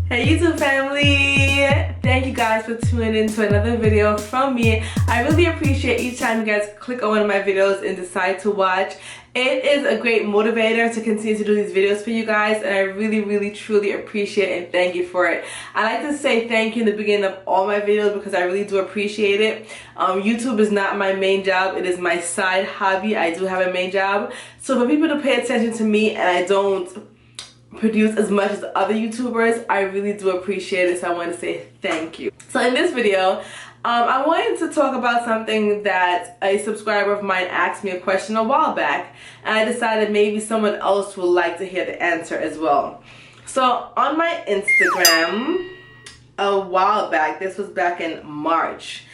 Hey YouTube family! Thank you guys for tuning in to another video from me. I really appreciate each time you guys click on one of my videos and decide to watch. It is a great motivator to continue to do these videos for you guys, and I really truly appreciate and thank you for it. I like to say thank you in the beginning of all my videos because I really do appreciate it. YouTube is not my main job, it is my side hobby. I do have a main job. So for people to pay attention to me and I don't produce as much as other YouTubers, I really do appreciate it, so I want to say thank you. So in this video, I wanted to talk about something that a subscriber of mine asked me a question a while back, and I decided maybe someone else would like to hear the answer as well. So on my Instagram, a while back, this was back in March,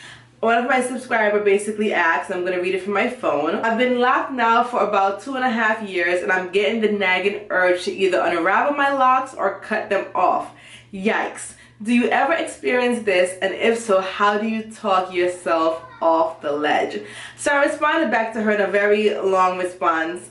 one of my subscribers basically asked, I'm going to read it from my phone. I've been locked now for about 2.5 years and I'm getting the nagging urge to either unravel my locks or cut them off. Yikes. Do you ever experience this, and if so, how do you talk yourself off the ledge? So I responded back to her in a very long response,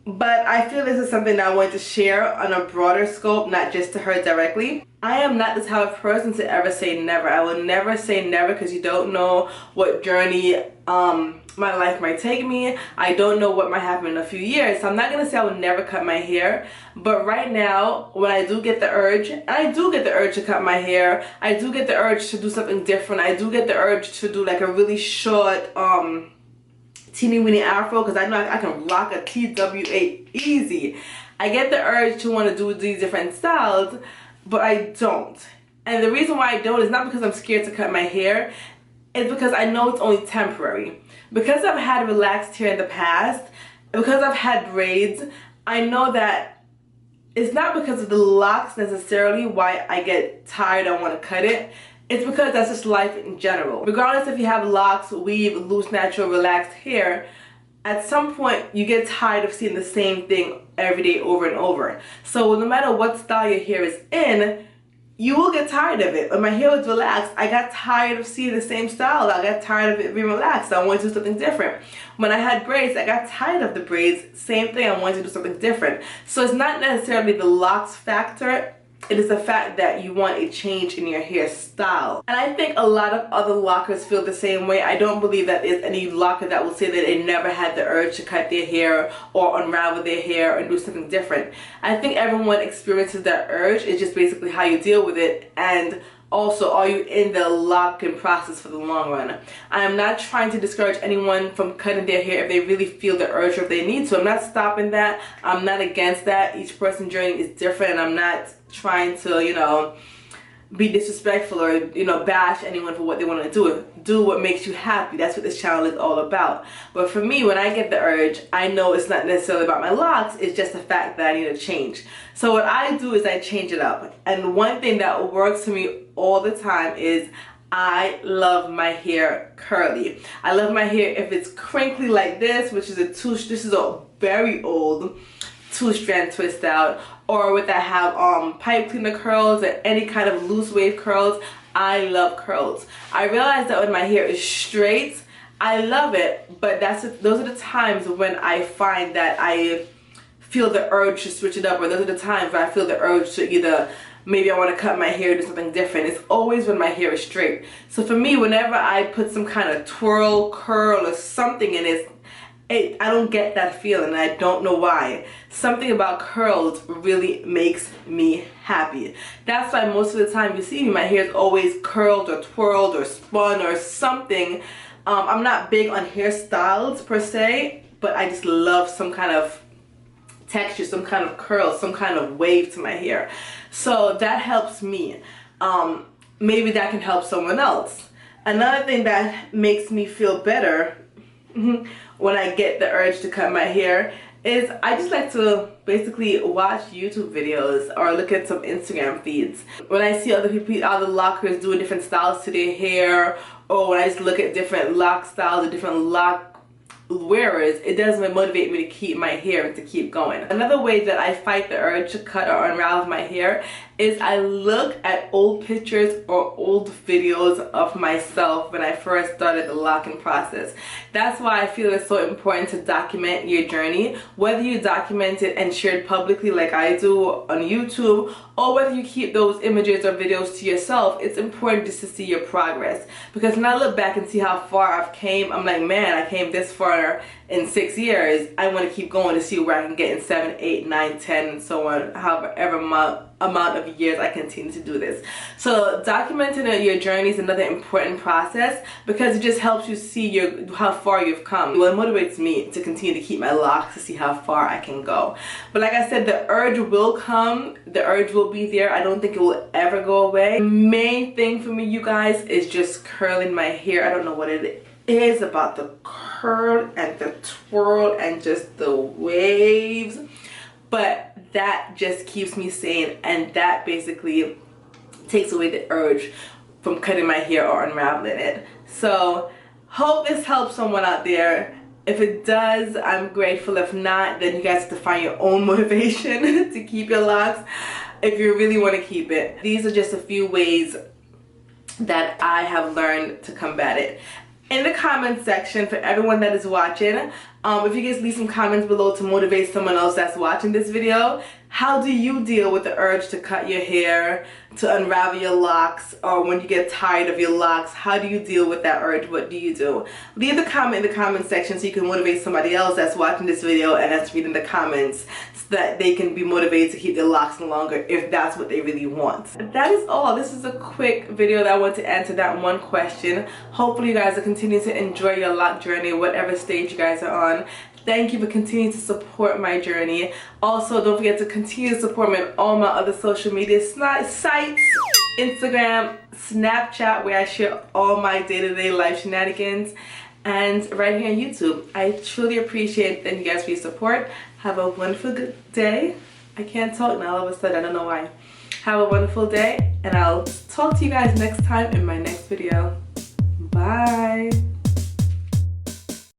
but I feel this is something that I want to share on a broader scope, not just to her directly. I am not the type of person to ever say never. I will never say never because you don't know what journey my life might take me. I don't know what might happen in a few years. So I'm not going to say I will never cut my hair. But right now, when I do get the urge, and I do get the urge to cut my hair, I do get the urge to do something different. I do get the urge to do like a really short teeny weeny afro because I know I can rock a TWA easy. I get the urge to want to do these different styles, but I don't. And the reason why I don't is not because I'm scared to cut my hair, it's because I know it's only temporary. Because I've had relaxed hair in the past, because I've had braids, I know that it's not because of the locks necessarily why I get tired and want to cut it. It's because that's just life in general. Regardless if you have locks, weave, loose, natural, relaxed hair, at some point you get tired of seeing the same thing every day over and over. So no matter what style your hair is in, you will get tired of it. When my hair was relaxed, I got tired of seeing the same style. I got tired of it being relaxed. I wanted to do something different. When I had braids, I got tired of the braids. Same thing, I wanted to do something different. So it's not necessarily the locks factor. It is the fact that you want a change in your hairstyle. And I think a lot of other lockers feel the same way. I don't believe that there's any locker that will say that they never had the urge to cut their hair or unravel their hair and do something different. I think everyone experiences that urge. It's just basically how you deal with it, and also, are you in the locking process for the long run? I am not trying to discourage anyone from cutting their hair if they really feel the urge or if they need to. I'm not stopping that. I'm not against that. Each person's journey is different, and I'm not trying to, you know, be disrespectful or, you know, bash anyone for what they want to do. Do what makes you happy. That's what this channel is all about. But for me, when I get the urge, I know it's not necessarily about my locks. It's just the fact that I need to change. So what I do is I change it up. And one thing that works for me all the time is I love my hair curly. I love my hair if it's crinkly like this, which is this is a very old 2-strand twist out, or with I have pipe cleaner curls or any kind of loose wave curls. I love curls. I realize that when my hair is straight, I love it, but those are the times when I find that I feel the urge to switch it up, or those are the times where I feel the urge to either maybe I want to cut my hair or do something different. It's always when my hair is straight. So for me, whenever I put some kind of twirl, curl, or something in it, I don't get that feeling, and I don't know why. Something about curls really makes me happy. That's why most of the time you see me, my hair is always curled or twirled or spun or something. I'm not big on hairstyles per se, but I just love some kind of texture, some kind of curl, some kind of wave to my hair. So that helps me. Maybe that can help someone else. Another thing that makes me feel better when I get the urge to cut my hair is I just like to basically watch YouTube videos or look at some Instagram feeds. When I see other lockers doing different styles to their hair, or when I just look at different lock styles or different lock wearers, it does motivate me to keep my hair and to keep going. Another way that I fight the urge to cut or unravel my hair is I look at old pictures or old videos of myself when I first started the locking process. That's why I feel it's so important to document your journey, whether you document it and share it publicly like I do on YouTube, or whether you keep those images or videos to yourself. It's important just to see your progress, because when I look back and see how far I've came, I'm like, man, I came this far in 6 years. I want to keep going to see where I can get in 7, 8, 9, 10, and so on, however amount of years I continue to do this. So documenting your journey is another important process, because it just helps you see how far you've come. Well, it motivates me to continue to keep my locks, to see how far I can go. But like I said, the urge will come, the urge will be there. I don't think it will ever go away. The main thing for me, you guys, is just curling my hair. I don't know what it is about the curl and the twirl and just the waves, but that just keeps me sane, and that basically takes away the urge from cutting my hair or unraveling it. So hope this helps someone out there. If it does, I'm grateful. If not, then you guys have to find your own motivation to keep your locks if you really want to keep it. These are just a few ways that I have learned to combat it. In the comment section, for everyone that is watching, if you guys leave some comments below to motivate someone else that's watching this video, how do you deal with the urge to cut your hair, to unravel your locks, or when you get tired of your locks, how do you deal with that urge? What do you do? Leave the comment in the comment section so you can motivate somebody else that's watching this video and that's reading the comments, so that they can be motivated to keep their locks longer if that's what they really want. That is all. This is a quick video that I want to answer that one question. Hopefully you guys will continue to enjoy your lock journey, whatever stage you guys are on. Thank you for continuing to support my journey. Also, don't forget to continue to support me on all my other social media sites, Instagram, Snapchat, where I share all my day-to-day life shenanigans, and right here on YouTube. I truly appreciate it. Thank you guys for your support. Have a wonderful good day. I can't talk now all of a sudden, I don't know why. Have a wonderful day, and I'll talk to you guys next time in my next video. Bye.